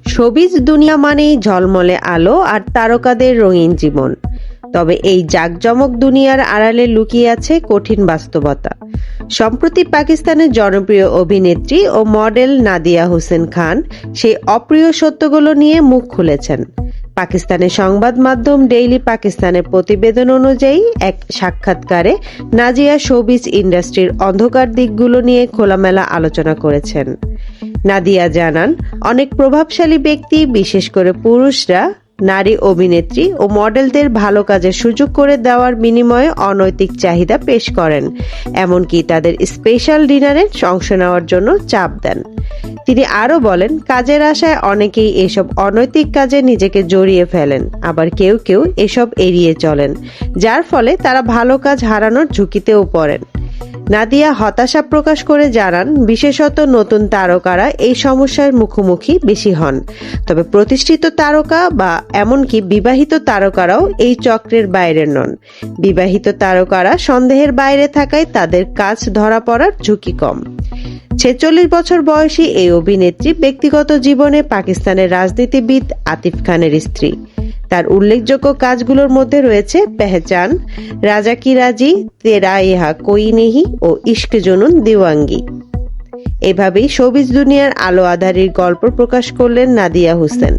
Showbiz দুনিয়া মানেই ঝলমলে আলো আর তারকাদের রঙিন জীবন। তবে এই জাঁকজমক দুনিয়ার আড়ালে লুকিয়ে আছে কঠিন বাস্তবতা। সম্প্রতি পাকিস্তানের জনপ্রিয় অভিনেত্রী ও মডেল নাদিয়া হোসেন খান সেই অপ্রিয় সত্যগুলো নিয়ে মুখ খুলেছেন। পাকিস্তানের সংবাদ মাধ্যম ডেইলি পাকিস্তানের প্রতিবেদন অনুযায়ী এক সাক্ষাৎকারে নাজিয়া শোবিজ ইন্ডাস্ট্রির অন্ধকার দিকগুলো নিয়ে খোলামেলা আলোচনা করেছেন। নাদিয়া জানান, অনেক প্রভাবশালী ব্যক্তি, বিশেষ করে পুরুষরা, নারী অভিনেত্রী ও মডেলদের ভালো কাজের সুযোগ করে দেওয়ার বিনিময়ে অনৈতিক চাহিদা পেশ করেন, এমনকি তাদের স্পেশাল ডিনারে অংশ নেওয়ার জন্য চাপ দেন। তিনি আরও বলেন, কাজের আশায় অনেকেই এসব অনৈতিক কাজে নিজেকে জড়িয়ে ফেলেন, আবার কেউ কেউ এসব এড়িয়ে চলেন, যার ফলে তারা ভালো কাজ হারানোর ঝুঁকিতেও পড়েন। নাদিয়া হতাশা প্রকাশ করে জানান, বিশেষত নতুন তারকারা এই সমস্যার মুখোমুখি বেশি হন। তবে প্রতিষ্ঠিত তারকা বা এমনকি বিবাহিত তারকারাও এই চক্রের বাইরে নন। বিবাহিত তারকারা সন্দেহের বাইরে থাকায় তাদের কাজ ধরা পড়ার ঝুঁকি কম। 46 বছর বয়সী এই অভিনেত্রী ব্যক্তিগত জীবনে পাকিস্তানের রাজনীতিবিদ আতিফ খানের স্ত্রী। তার উল্লেখযোগ্য কাজগুলোর মধ্যে রয়েছে পেহচান, রাজা কি রাজি, তেরা ইহা কোই নেহি ও ইশক জুনুন দিওয়াঙ্গি। এভাবেই শোবিজ দুনিয়ার আলো আঁধারির গল্প প্রকাশ করলেন নাদিয়া হোসেন।